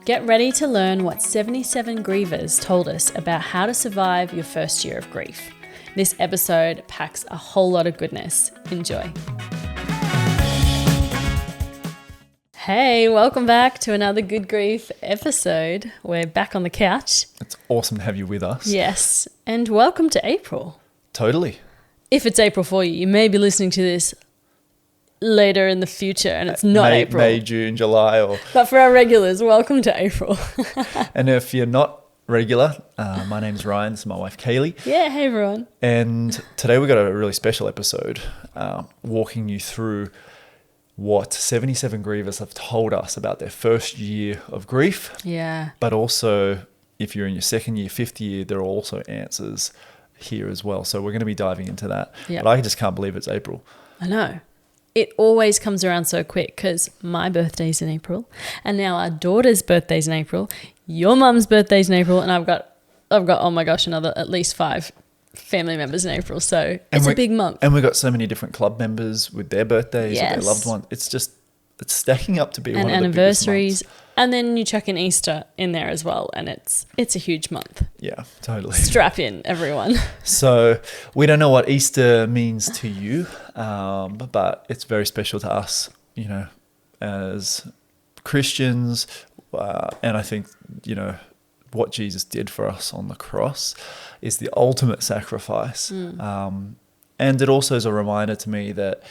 Get ready to learn what 77 Grievers told us about how to survive your first year of grief. This episode packs a whole lot of goodness. Enjoy. Hey, welcome back to another Good Grief episode. We're back on the couch. It's awesome to have you with us. Yes, and welcome to April. Totally. If it's April for you, you may be listening to this later in the future and it's not April. May, June, July. But for our regulars, welcome to April. And if you're not regular, my name's Ryan. This is my wife, Kaylee. Yeah, hey everyone. And today we've got a really special episode walking you through what 77 Grievers have told us about their first year of grief. Yeah. But also, if you're in your second year, fifth year, there are also answers here as well. So we're going to be diving into that. Yep. But I just can't believe it's April. I know. It always comes around so quick because my birthday's in April and now our daughter's birthday's in April, your mum's birthday's in April, and I've got oh my gosh, another at least 5 family members in April. So it's a big month. And we've got so many different club members with their birthdays or their loved ones. It's stacking up to be one of the anniversaries. biggest months. And then you chuck in Easter in there as well, and it's a huge month. Yeah, totally. Strap in, everyone. So we don't know what Easter means to you, but it's very special to us, as Christians. And I think, what Jesus did for us on the cross is the ultimate sacrifice. And it also is a reminder to me that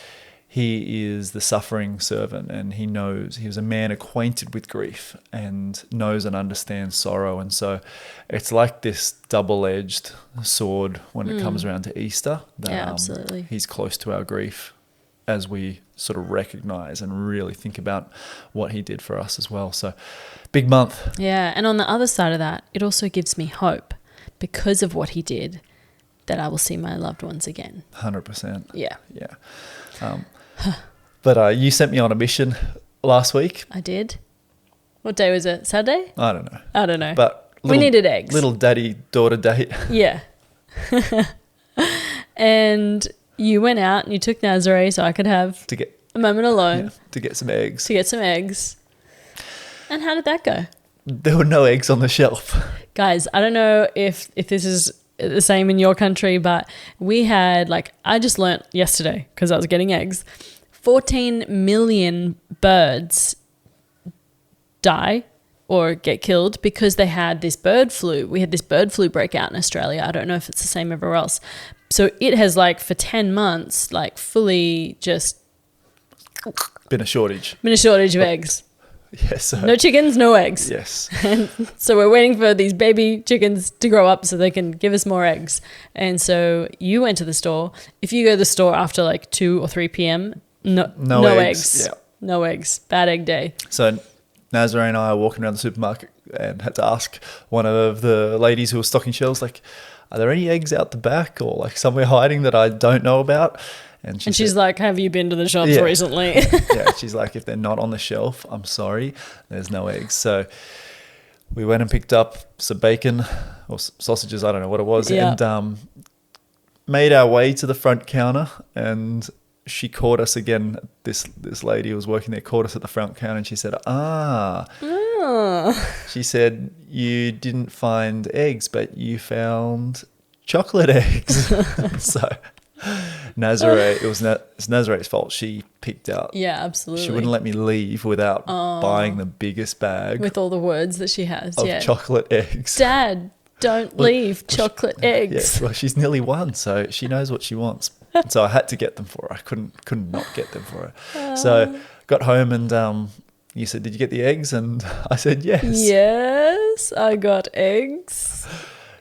he is the suffering servant, and he was a man acquainted with grief and knows and understands sorrow. And so it's like this double-edged sword when it comes around to Easter. That, yeah, absolutely. He's close to our grief as we sort of recognize and really think about what he did for us as well. So big month. Yeah. And on the other side of that, it also gives me hope because of what he did that I will see my loved ones again. 100%. Yeah. Yeah. But you sent me on a mission last week. I did. What day was it? Saturday? I don't know. But we needed eggs. Little daddy-daughter date. Yeah. And you went out and you took Nazare so I could have a moment alone. Yeah, to get some eggs. And how did that go? There were no eggs on the shelf. Guys, I don't know if this is the same in your country, but we had, I just learnt yesterday because I was getting eggs, 14 million birds die or get killed because they had this bird flu. We had this bird flu breakout in Australia. I don't know if it's the same everywhere else. So it has for 10 months, fully just been a shortage of eggs. Yes. So, no chickens, no eggs. Yes. And so we're waiting for these baby chickens to grow up so they can give us more eggs. And so you went to the store. If you go to the store after 2 or 3 p.m., no eggs. Yeah. No eggs. Bad egg day. So Nazare and I are walking around the supermarket and had to ask one of the ladies who was stocking shelves, are there any eggs out the back or somewhere hiding that I don't know about? And she's like, have you been to the shops recently? Yeah, she's like, if they're not on the shelf, I'm sorry, there's no eggs. So we went and picked up some bacon or sausages, I don't know what it was, and made our way to the front counter. And she caught us again. This lady who was working there caught us at the front counter, and she said, She said, you didn't find eggs, but you found chocolate eggs. So Nazare, it's Nazare's fault. She picked out. Yeah, absolutely. She wouldn't let me leave without buying the biggest bag. With all the words that she has. Of chocolate eggs. Dad, don't leave chocolate eggs. Yeah, well, she's nearly 1, so she knows what she wants. So I had to get them for her. I couldn't not get them for her. So got home and you said, did you get the eggs? And I said, yes. Yes, I got eggs.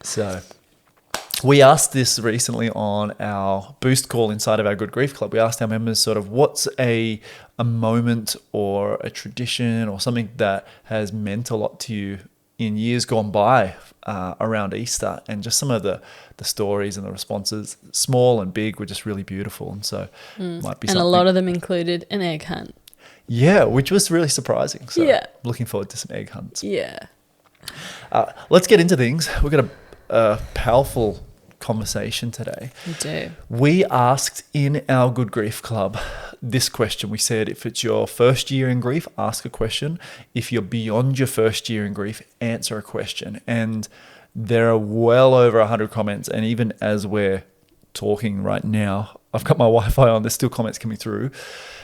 So we asked this recently on our boost call inside of our Good Grief Club. We asked our members sort of what's a moment or a tradition or something that has meant a lot to you in years gone by around Easter, and just some of the stories and the responses, small and big, were just really beautiful. And so might be and something. A lot of them included an egg hunt. Yeah, which was really surprising. So looking forward to some egg hunts. Yeah. Let's get into things. We've got a powerful conversation today. We do. We asked in our Good Grief Club this question. We said if it's your first year in grief, ask a question. If you're beyond your first year in grief, answer a question. And there are well over 100 comments. And even as we're talking right now, I've got my Wi-Fi on. There's still comments coming through.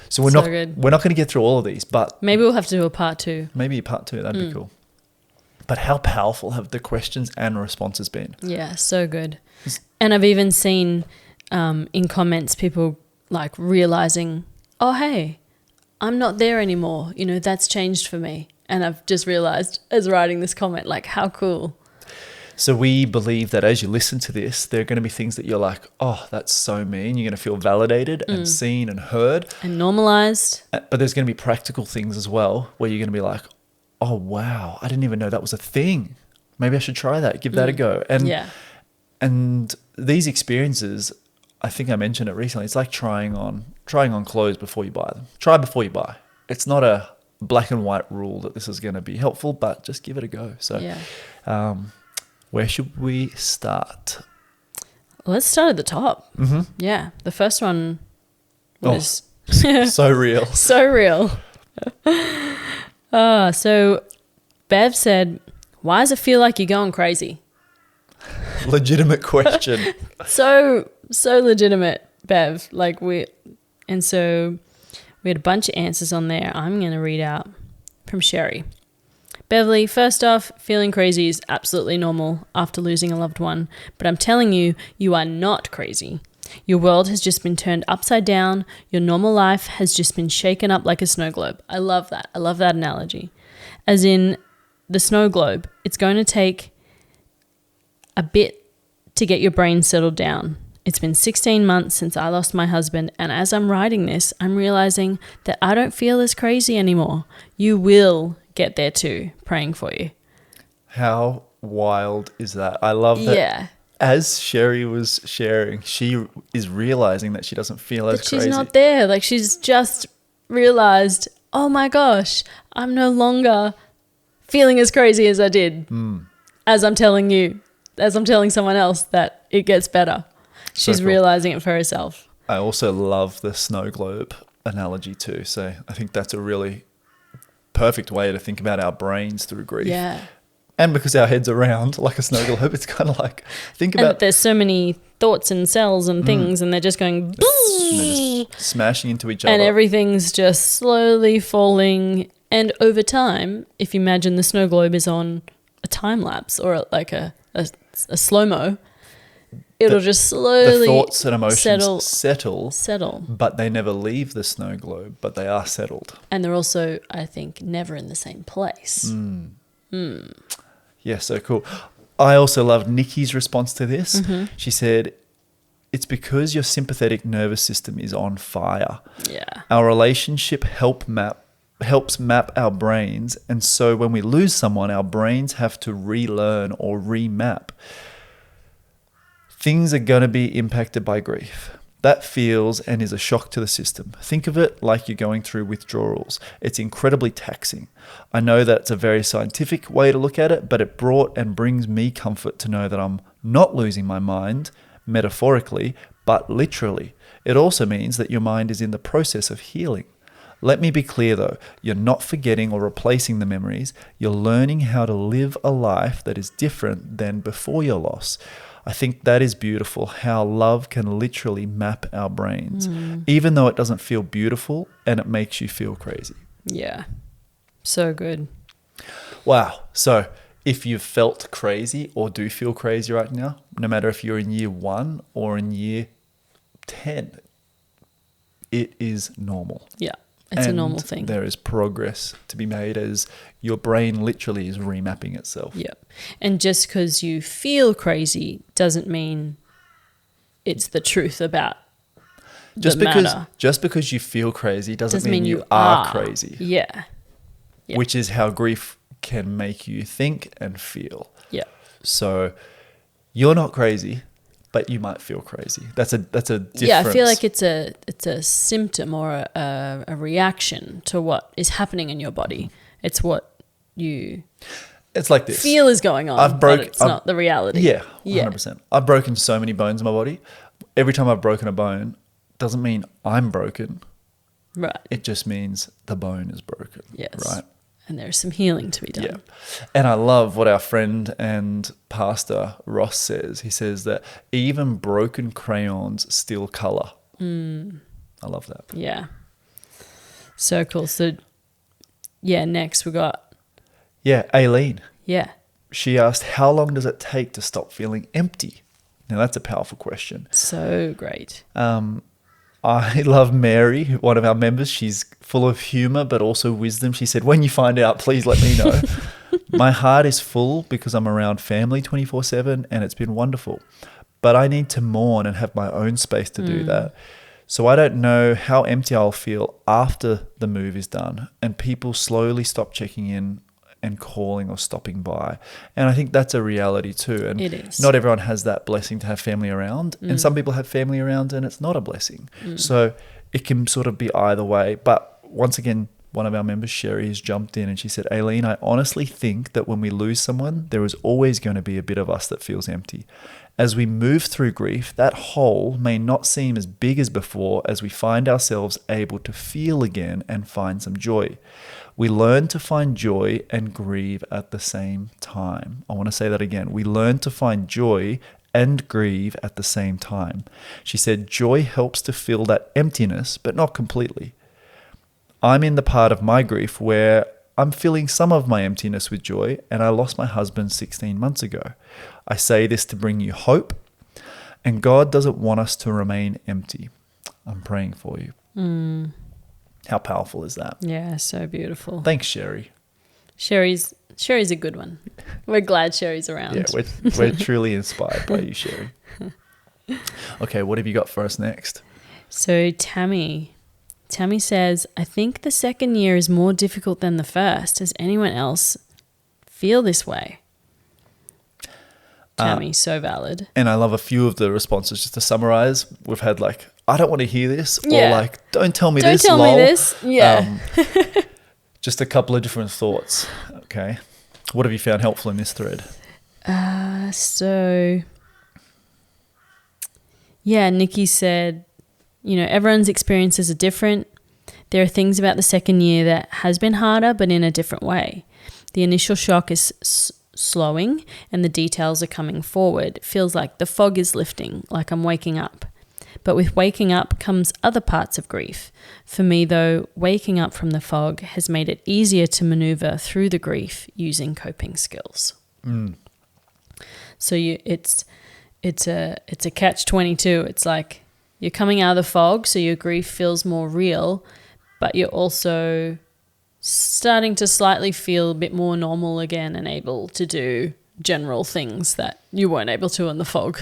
So we're not going to get through all of these, but maybe we'll have to do a part 2. Maybe a part 2. That'd be cool. But how powerful have the questions and responses been? Yeah, so good. And I've even seen in comments people like realizing, oh, hey, I'm not there anymore. You know, that's changed for me. And I've just realized as writing this comment, like, how cool. So we believe that as you listen to this, there are going to be things that you're like, oh, that's so mean. You're going to feel validated and seen and heard. And normalized. But there's going to be practical things as well where you're going to be like, oh, wow, I didn't even know that was a thing. Maybe I should try that, give that a go. And these experiences, I think I mentioned it recently, it's like trying on clothes before you buy them. Try before you buy. It's not a black and white rule that this is going to be helpful, but just give it a go. So where should we start? Let's start at the top. Mm-hmm. Yeah. The first one was... so real. So real. So Bev said, why does it feel like you're going crazy? Legitimate question. So legitimate, Bev. So we had a bunch of answers on there. I'm going to read out from Sherry. Beverly, first off, feeling crazy is absolutely normal after losing a loved one, but I'm telling you, you are not crazy. Your world has just been turned upside down. Your normal life has just been shaken up like a snow globe. I love that. I love that analogy. As in the snow globe, it's going to take a bit to get your brain settled down. It's been 16 months since I lost my husband, and as I'm writing this, I'm realizing that I don't feel as crazy anymore. You will get there too, praying for you. How wild is that? I love that. Yeah. As Sherry was sharing, she is realizing that she doesn't feel as crazy. She's not there. Like, she's just realized, oh my gosh, I'm no longer feeling as crazy as I did. As I'm telling you, as I'm telling someone else that it gets better. She's so cool. Realizing it for herself. I also love the snow globe analogy too. So I think that's a really perfect way to think about our brains through grief. Yeah. And because our head's around like a snow globe, it's kind of like, think about... And there's so many thoughts and cells and things and they're just going... And they're just smashing into each other. And everything's just slowly falling. And over time, if you imagine the snow globe is on a time lapse or like a slow-mo, it'll just slowly... The thoughts and emotions settle. But they never leave the snow globe, but they are settled. And they're also, I think, never in the same place. Yeah, so cool. I also loved Nikki's response to this. Mm-hmm. She said, it's because your sympathetic nervous system is on fire. Yeah. Our relationship helps map our brains, and so when we lose someone, our brains have to relearn or remap. Things are going to be impacted by grief. That feels and is a shock to the system. Think of it like you're going through withdrawals. It's incredibly taxing. I know that's a very scientific way to look at it, but it brought and brings me comfort to know that I'm not losing my mind, metaphorically, but literally. It also means that your mind is in the process of healing. Let me be clear though, you're not forgetting or replacing the memories. You're learning how to live a life that is different than before your loss. I think that is beautiful, how love can literally map our brains, even though it doesn't feel beautiful and it makes you feel crazy. Yeah. So good. Wow. So if you've felt crazy or do feel crazy right now, no matter if you're in year 1 or in year 10, it is normal. Yeah. It's a normal thing. There is progress to be made as your brain literally is remapping itself. Yep. And just because you feel crazy doesn't mean it's the truth about the matter. Just because you feel crazy doesn't mean you are crazy. Yeah. Yep. Which is how grief can make you think and feel. Yeah. So you're not crazy, but you might feel crazy. That's a difference. Yeah, I feel like it's a symptom or a reaction to what is happening in your body. It's what you... It's like this. Feel is going on, but it's not the reality. Yeah, 100%. I've broken so many bones in my body. Every time I've broken a bone, doesn't mean I'm broken. Right. It just means the bone is broken. Yes. Right. And there's some healing to be done. Yeah. And I love what our friend and pastor Ross says. He says that even broken crayons still color. I love that. Yeah. So cool. So, yeah, next we got... Yeah, Aileen. Yeah. She asked, how long does it take to stop feeling empty? Now, that's a powerful question. So great. I love Mary, one of our members. She's full of humor, but also wisdom. She said, when you find out, please let me know. My heart is full because I'm around family 24/7 and it's been wonderful. But I need to mourn and have my own space to do that. So I don't know how empty I'll feel after the move is done and people slowly stop checking in and calling or stopping by. And I think that's a reality too. And it is. Not everyone has that blessing to have family around. And some people have family around and it's not a blessing. So it can sort of be either way. But once again, one of our members, Sherry, has jumped in and she said, Aileen, I honestly think that when we lose someone, there is always going to be a bit of us that feels empty. As we move through grief, that hole may not seem as big as before as we find ourselves able to feel again and find some joy. We learn to find joy and grieve at the same time. I want to say that again. We learn to find joy and grieve at the same time. She said, joy helps to fill that emptiness, but not completely. I'm in the part of my grief where I'm filling some of my emptiness with joy, and I lost my husband 16 months ago. I say this to bring you hope, and God doesn't want us to remain empty. I'm praying for you. How powerful is that? Yeah, so beautiful. Thanks, Sherry. Sherry's a good one. We're glad Sherry's around. Yeah, we're truly inspired by you, Sherry. Okay, what have you got for us next? So Tammy says, I think the second year is more difficult than the first. Does anyone else feel this way? Tammy, so valid. And I love a few of the responses. Just to summarize, we've had like, I don't want to hear this, Yeah. or like, don't tell me Don't this, tell lol. me this. Yeah. Just a couple of different thoughts. Okay. What have you found helpful in this thread? So, yeah, Nikki said, everyone's experiences are different. There are things about the second year that has been harder, but in a different way. The initial shock is slowing and the details are coming forward. It feels like the fog is lifting, like I'm waking up. But with waking up comes other parts of grief. For me, though, waking up from the fog has made it easier to maneuver through the grief using coping skills. So it's a catch-22. It's like you're coming out of the fog, so your grief feels more real, but you're also starting to slightly feel a bit more normal again and able to do general things that you weren't able to in the fog.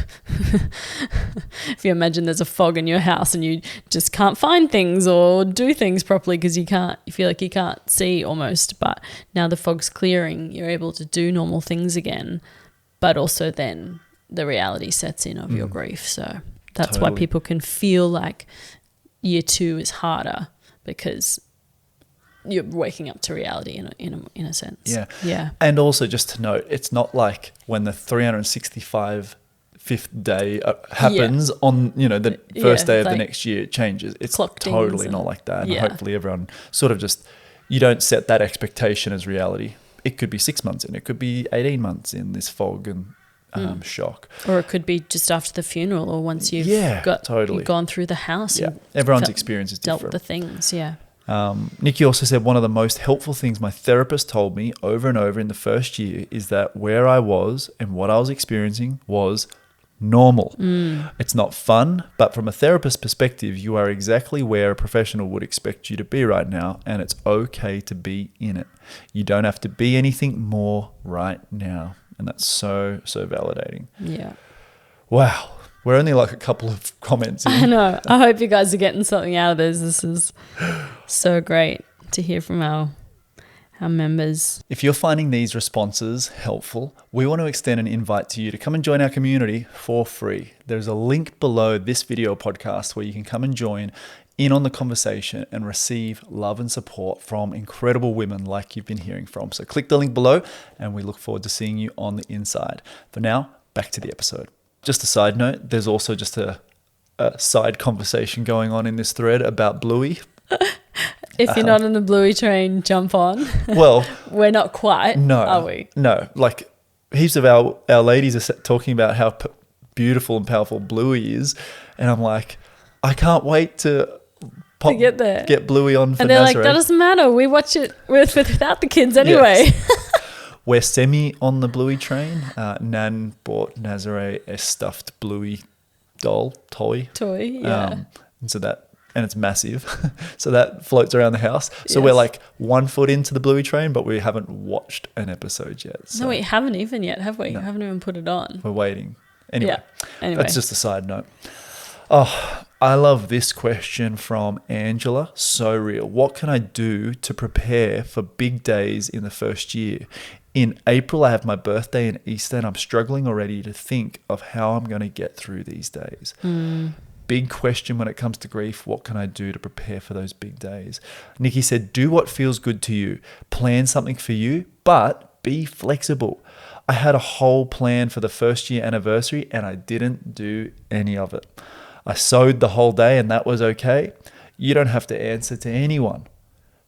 If you imagine there's a fog in your house and you just can't find things or do things properly because you feel like you can't see almost, but now the fog's clearing, you're able to do normal things again, but also then the reality sets in of your grief. So that's why people can feel like year 2 is harder, because you're waking up to reality in a sense. Yeah. And also just to note, it's not like when the 365th day happens on, the first day of the next year, it changes. It's totally not like that. And hopefully everyone sort of just, you don't set that expectation as reality. It could be 6 months in, it could be 18 months in this fog and shock. Or it could be just after the funeral, or once you've you've gone through the house. Yeah. Everyone's experience is different. Dealt with the things, yeah. Nikki also said, one of the most helpful things my therapist told me over and over in the first year is that where I was and what I was experiencing was normal. It's not fun, but from a therapist's perspective, you are exactly where a professional would expect you to be right now, and it's okay to be in it. You don't have to be anything more right now. And that's so, so validating. Yeah. Wow. We're only like a couple of comments in. I know. I hope you guys are getting something out of this. This is so great to hear from our members. If you're finding these responses helpful, we want to extend an invite to you to come and join our community for free. There's a link below this video podcast where you can come and join in on the conversation and receive love and support from incredible women like you've been hearing from. So click the link below and we look forward to seeing you on the inside. For now, back to the episode. Just a side note, there's also just a side conversation going on in this thread about Bluey. If you're not on the Bluey train, jump on. Well, We're not quite, no, are we? No, like heaps of our ladies are talking about how beautiful and powerful Bluey is, and I'm like, I can't wait to get there, get Bluey on for and they're Nazare. like, that doesn't matter. We watch it without the kids anyway. Yes. We're semi on the Bluey train. Nan bought Nazare a stuffed Bluey doll toy, yeah. And it's massive, so that floats around the house. So Yes. we're like 1 foot into the Bluey train, but we haven't watched an episode yet. So No, we haven't even yet, have we? No. Haven't even put it on. we're waiting. Anyway, Anyway, that's just a side note. Oh, I love this question from Angela. So real. What can I do to prepare for big days in the first year? In April, I have my birthday and Easter, and I'm struggling already to think of how I'm going to get through these days. Big question when it comes to grief. What can I do to prepare for those big days? Nikki said, do what feels good to you. Plan something for you, but be flexible. I had a whole plan for the first year anniversary and I didn't do any of it. I sewed the whole day and that was okay. You don't have to answer to anyone.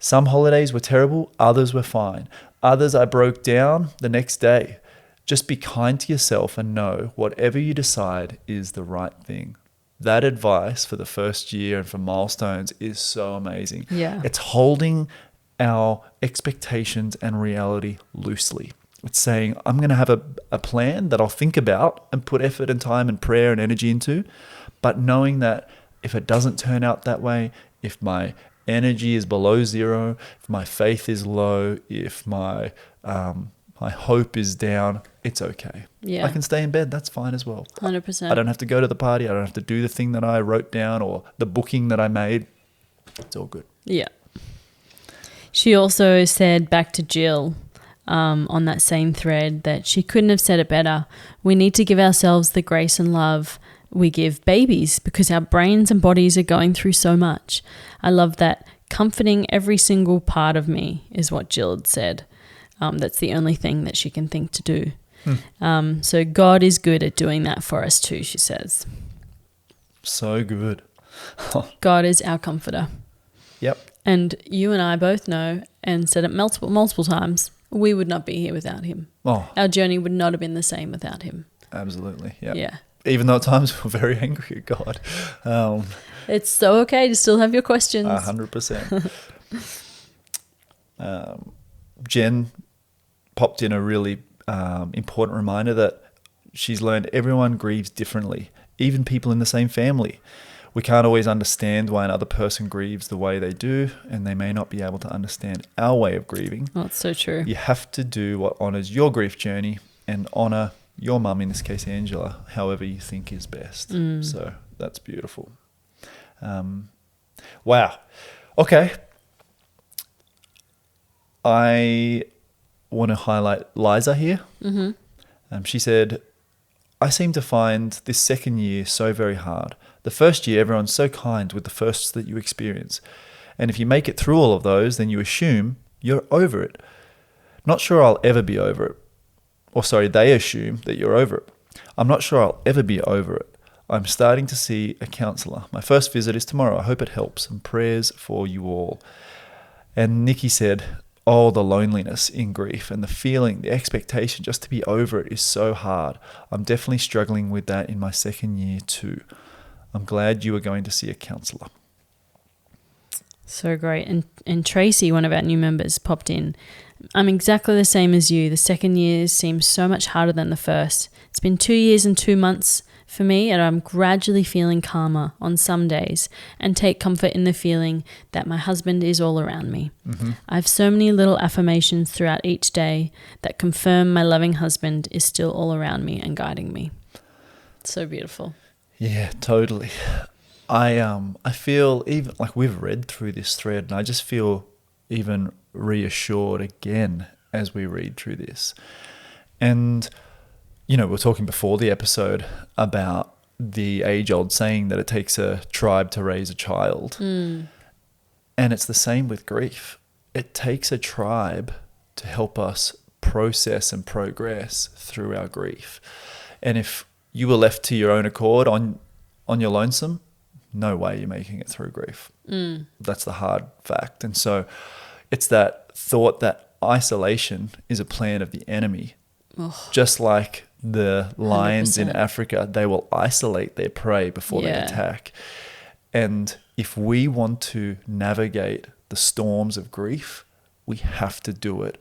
Some holidays were terrible, others were fine. Others I broke down the next day. Just be kind to yourself and know whatever you decide is the right thing. That advice for the first year and for milestones is so amazing. Yeah. It's holding our expectations and reality loosely. It's saying, I'm going to have a plan that I'll think about and put effort and time and prayer and energy into, but knowing that if it doesn't turn out that way, if my energy is below zero, if my faith is low, if my hope is down, it's okay. Yeah. I can stay in bed. That's fine as well. 100%. I don't have to go to the party. I don't have to do the thing that I wrote down or the booking that I made. It's all good. Yeah. She also said back to Jill on that same thread that she couldn't have said it better. We need to give ourselves the grace and love we give babies because our brains and bodies are going through so much. I love that. Comforting every single part of me is what Jill had said. That's the only thing that she can think to do. So God is good at doing that for us too, she says. So good. God is our comforter. Yep. And you and I both know and said it multiple times, we would not be here without him. Oh, Our journey would not have been the same without him. absolutely. Yep. Yeah. Even though at times we're very angry at God. It's so okay to still have your questions. 100%. Jen popped in a really important reminder that she's learned everyone grieves differently, even people in the same family. We can't always understand why another person grieves the way they do, and they may not be able to understand our way of grieving. Oh, it's so true. You have to do what honours your grief journey and honour your mum, in this case Angela, however you think is best. So that's beautiful. Wow. Okay. I want to highlight Liza here. She said, I seem to find this second year so very hard. The first year, everyone's so kind with the firsts that you experience. And if you make it through all of those, then you assume you're over it. Not sure I'll ever be over it. Or sorry, they assume that you're over it. I'm not sure I'll ever be over it. I'm starting to see a counsellor. My first visit is tomorrow. I hope it helps. And prayers for you all. And Nikki said, oh, the loneliness in grief and the feeling, the expectation just to be over it is so hard. I'm definitely struggling with that in my second year too. I'm glad you are going to see a counsellor. So great. And Tracy, one of our new members, popped in. I'm exactly the same as you. The second year seems so much harder than the first. It's been 2 years and 2 months for me, and I'm gradually feeling calmer on some days and take comfort in the feeling that my husband is all around me. I have so many little affirmations throughout each day that confirm my loving husband is still all around me and guiding me. It's so beautiful. Yeah, totally. I feel even like we've read through this thread and I just feel even reassured again as we read through this. And, you know, we were talking before the episode about the age-old saying that it takes a tribe to raise a child. And it's the same with grief. It takes a tribe to help us process and progress through our grief. And if you were left to your own accord on your lonesome, no way you're making it through grief. That's the hard fact. And so it's that thought that isolation is a plan of the enemy. Just like the lions 100%. in Africa, they will isolate their prey before they attack. And if we want to navigate the storms of grief, we have to do it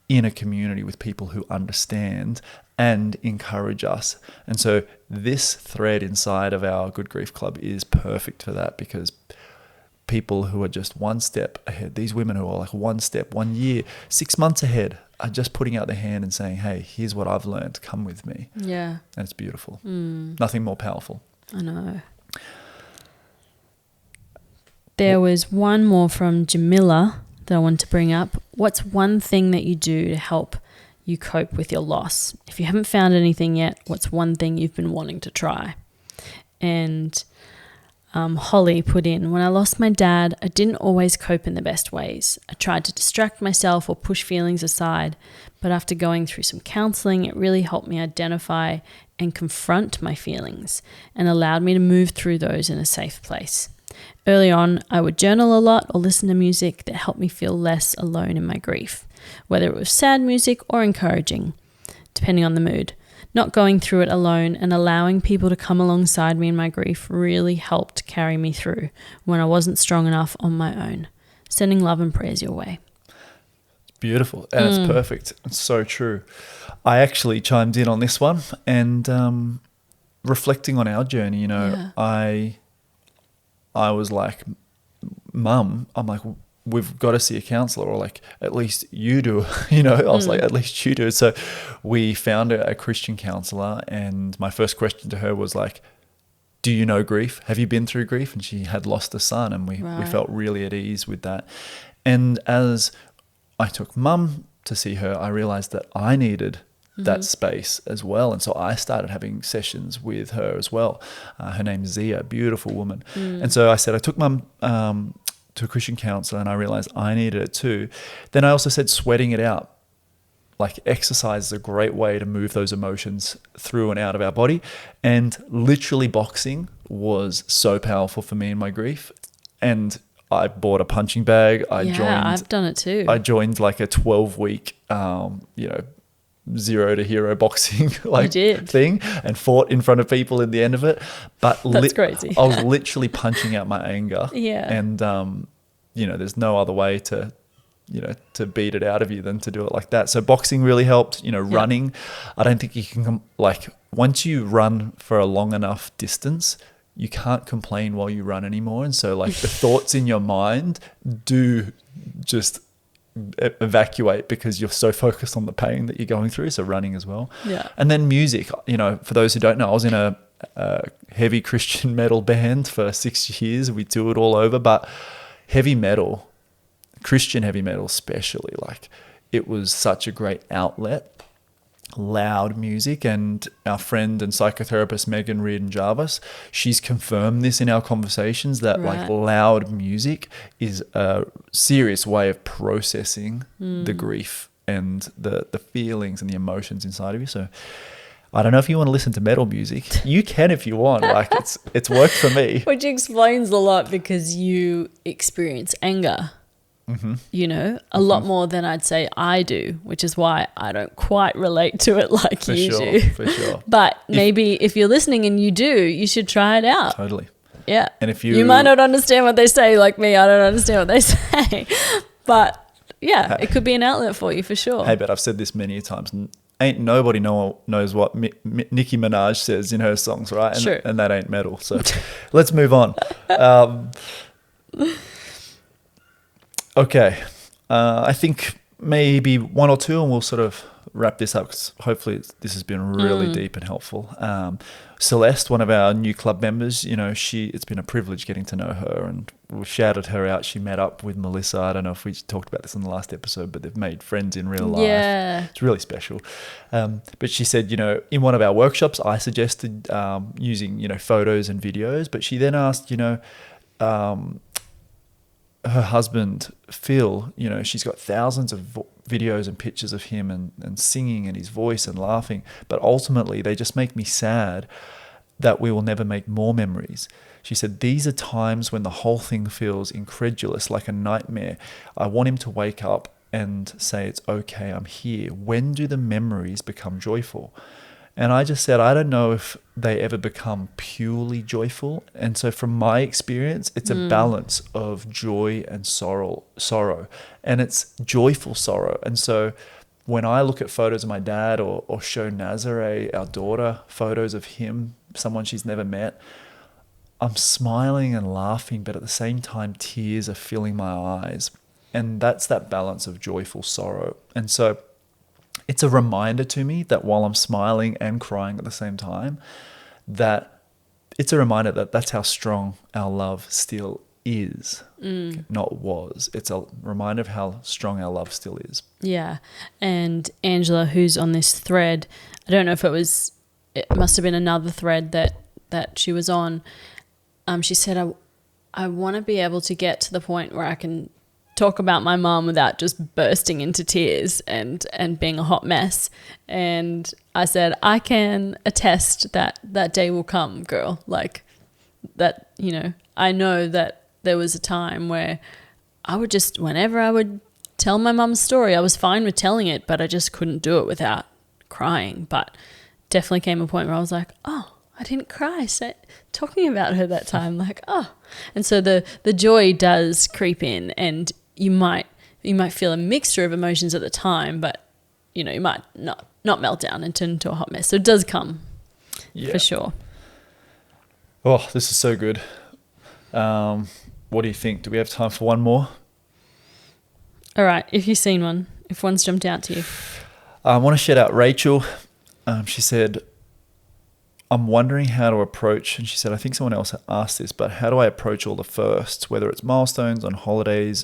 in a community with people who understand and encourage us. And so this thread inside of our Good Grief Club is perfect for that, because people who are just one step ahead, these women who are like 1 step, 1 year, 6 months ahead, are just putting out their hand and saying, hey, here's what I've learned, come with me. Yeah. And it's beautiful. Nothing more powerful. I know. There was one more from Jamila that I wanted to bring up. What's one thing that you do to help you cope with your loss? If you haven't found anything yet, what's one thing you've been wanting to try? And Holly put in, when I lost my dad, I didn't always cope in the best ways. I tried to distract myself or push feelings aside, but after going through some counseling, it really helped me identify and confront my feelings and allowed me to move through those in a safe place. Early on, I would journal a lot or listen to music that helped me feel less alone in my grief, whether it was sad music or encouraging, depending on the mood. Not going through it alone and allowing people to come alongside me in my grief really helped carry me through when I wasn't strong enough on my own. Sending love and prayers your way. Beautiful. And it's perfect. It's so true. I actually chimed in on this one and reflecting on our journey, you know, I was like, Mum, I'm like, we've got to see a counselor, or like, at least you do, you know, I was like, at least you do. So we found a Christian counselor, and my first question to her was like, do you know grief? Have you been through grief? And she had lost a son, and we felt really at ease with that. And as I took Mum to see her, I realized that I needed that space as well. And so I started having sessions with her as well. Her name's Zia, beautiful woman. And so I said, I took Mum to a Christian counselor, and I realized I needed it too. Then I also said sweating it out. Like, exercise is a great way to move those emotions through and out of our body. And literally boxing was so powerful for me in my grief. And I bought a punching bag. I've done it too. I joined like a 12-week, zero to hero boxing thing, and fought in front of people in the end of it. But that's crazy. I was literally punching out my anger. Yeah. And, there's no other way to beat it out of you than to do it like that. So boxing really helped, running. I don't think you can, once you run for a long enough distance, you can't complain while you run anymore. And so the thoughts in your mind do just evacuate because you're so focused on the pain that you're going through. So running as well. Yeah. And then music, for those who don't know, I was in a heavy Christian metal band for 6 years. We toured all over, but heavy metal, Christian heavy metal especially, it was such a great outlet. Loud music. And our friend and psychotherapist Megan Reardon Jarvis, she's confirmed this in our conversations that loud music is a serious way of processing the grief and the feelings and the emotions inside of you. So I don't know if you want to listen to metal music. You can if you want. It's worked for me. Which explains a lot, because you experience anger. A lot more than I'd say I do, which is why I don't quite relate to it like you do. For sure. But maybe if you're listening and you do, you should try it out. Totally. Yeah. And if you might not understand what they say, like me, I don't understand what they say. But yeah, it could be an outlet for you for sure. Hey, but I've said this many times. Ain't nobody knows what Nicki Minaj says in her songs, right? And, True. And that ain't metal. So let's move on. Okay. I think maybe one or two, and we'll sort of wrap this up, because hopefully this has been really deep and helpful. Celeste, one of our new club members, it's been a privilege getting to know her, and we shouted her out. She met up with Melissa. I don't know if we talked about this in the last episode, but they've made friends in real life. Yeah. It's really special. But she said, in one of our workshops, I suggested using, photos and videos, but she then asked, her husband, Phil, she's got thousands of videos and pictures of him and singing and his voice and laughing, but ultimately they just make me sad. that we will never make more memories. She said, these are times when the whole thing feels incredulous, like a nightmare. I want him to wake up and say, it's okay, I'm here. When do the memories become joyful? And I just said, I don't know if they ever become purely joyful. And so from my experience, it's a balance of joy and sorrow. And it's joyful sorrow. And so when I look at photos of my dad or show Nazare, our daughter, photos of him, someone she's never met, I'm smiling and laughing, but at the same time, tears are filling my eyes. And that's that balance of joyful sorrow. And so it's a reminder to me that while I'm smiling and crying at the same time, that it's a reminder that that's how strong our love still is, not was. It's a reminder of how strong our love still is. Yeah. And Angela, who's on this thread, I don't know if it must have been another thread that she was on. She said, I want to be able to get to the point where I can talk about my mom without just bursting into tears and being a hot mess. And I said, I can attest that that day will come, girl. Like that, I know that there was a time where I would just, whenever I would tell my mom's story, I was fine with telling it, but I just couldn't do it without crying. But definitely came a point where I was like, oh, I didn't cry talking about her that time. Like, oh. And so the joy does creep in, and you might feel a mixture of emotions at the time, but you might not melt down and turn into a hot mess. So it does come, for sure. Oh, this is so good. What do you think? Do we have time for one more? All right. If you've seen one, if one's jumped out to you. I want to shout out Rachel. She said, I'm wondering how to approach, and she said, I think someone else asked this, but how do I approach all the firsts, whether it's milestones on holidays,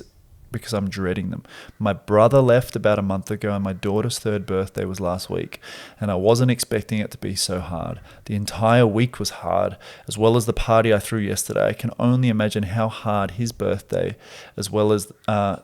because I'm dreading them. My brother left about a month ago, and my daughter's 3rd birthday was last week, and I wasn't expecting it to be so hard. The entire week was hard, as well as the party I threw yesterday. I can only imagine how hard his birthday, as well as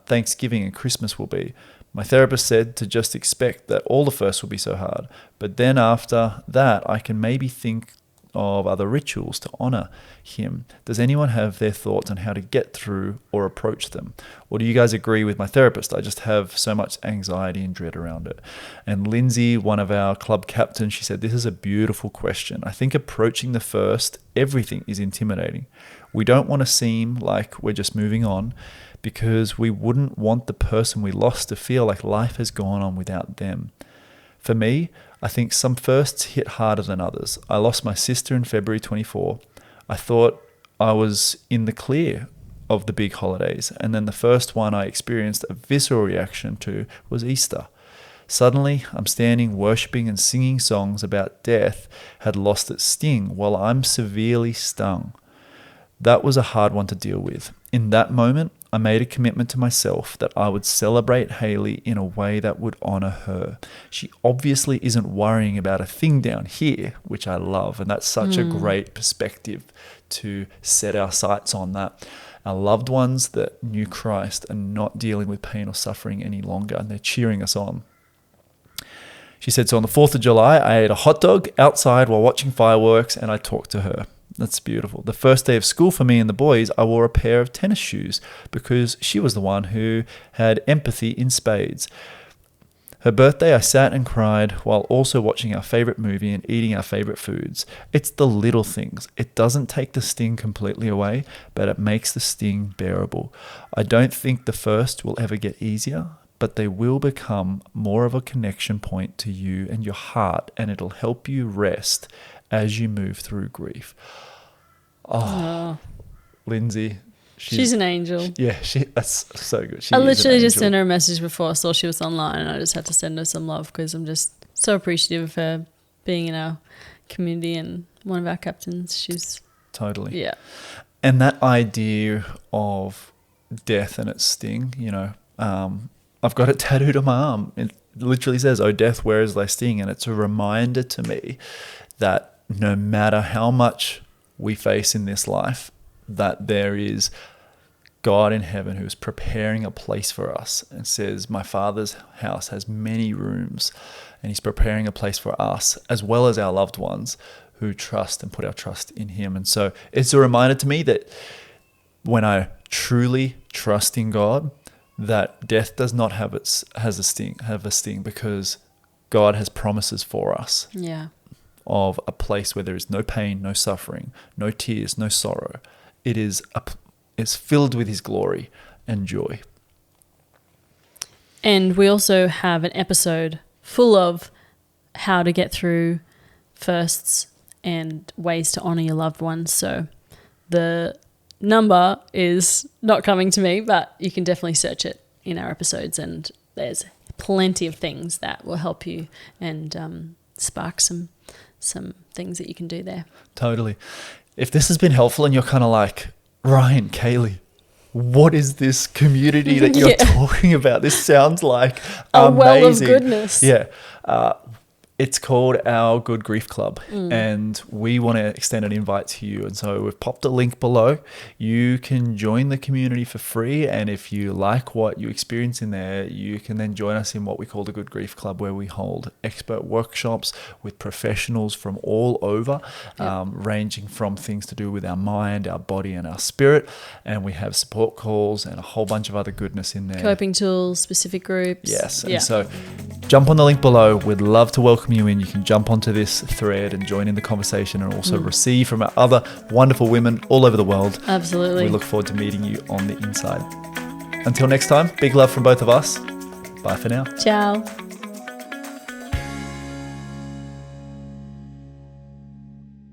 Thanksgiving and Christmas will be. My therapist said to just expect that all the firsts will be so hard, but then after that, I can maybe think of other rituals to honor him. Does anyone have their thoughts on how to get through or approach them? Or do you guys agree with my therapist? I just have so much anxiety and dread around it. And Lindsay, one of our club captains, she said, this is a beautiful question. I think approaching the first, everything is intimidating. We don't want to seem like we're just moving on, because we wouldn't want the person we lost to feel like life has gone on without them. For me, I think some firsts hit harder than others. I lost my sister in February 24. I thought I was in the clear of the big holidays, and then the first one I experienced a visceral reaction to was Easter. Suddenly, I'm standing, worshipping and singing songs about death had lost its sting while I'm severely stung. That was a hard one to deal with. In that moment, I made a commitment to myself that I would celebrate Hayley in a way that would honor her. She obviously isn't worrying about a thing down here, which I love. And that's such a great perspective to set our sights on, that our loved ones that knew Christ are not dealing with pain or suffering any longer, and they're cheering us on. She said, so on the 4th of July, I ate a hot dog outside while watching fireworks, and I talked to her. That's beautiful. The first day of school for me and the boys, I wore a pair of tennis shoes because she was the one who had empathy in spades. Her birthday, I sat and cried while also watching our favorite movie and eating our favorite foods. It's the little things. It doesn't take the sting completely away, but it makes the sting bearable. I don't think the first will ever get easier, but they will become more of a connection point to you and your heart, and it'll help you rest as you move through grief. Oh. Lindsay. She's an angel. Yeah, that's so good. I literally just sent her a message before I saw she was online, and I just had to send her some love because I'm just so appreciative of her being in our community and one of our captains. She's... Totally. Yeah. And that idea of death and its sting, I've got it tattooed on my arm. It literally says, "Oh, death, where is thy sting?" And it's a reminder to me that no matter how much we face in this life, that there is God in heaven who is preparing a place for us and says, my Father's house has many rooms. and he's preparing a place for us as well as our loved ones who trust and put our trust in him. And so it's a reminder to me that when I truly trust in God, that death does not have a sting because God has promises for us. Yeah. Of a place where there is no pain, no suffering, no tears, no sorrow. It is it's filled with his glory and joy. And we also have an episode full of how to get through firsts and ways to honor your loved ones. So the number is not coming to me, but you can definitely search it in our episodes, and there's plenty of things that will help you and spark some things that you can do there. Totally. If this has been helpful and you're kind of like, Ryan, Kaylee, what is this community that you're talking about? This sounds like a amazing. well of goodness. Yeah. It's called Our Good Grief Club, and we want to extend an invite to you. And so we've popped a link below. You can join the community for free, and if you like what you experience in there, you can then join us in what we call the Good Grief Club, where we hold expert workshops with professionals from all over, ranging from things to do with our mind, our body, and our spirit. And we have support calls and a whole bunch of other goodness in there. Coping tools, specific groups. Yes. And so jump on the link below. We'd love to welcome you in. You can jump onto this thread and join in the conversation, and also receive from our other wonderful women all over the world. Absolutely. We look forward to meeting you on the inside. Until next time, big love from both of us. Bye for now. Ciao.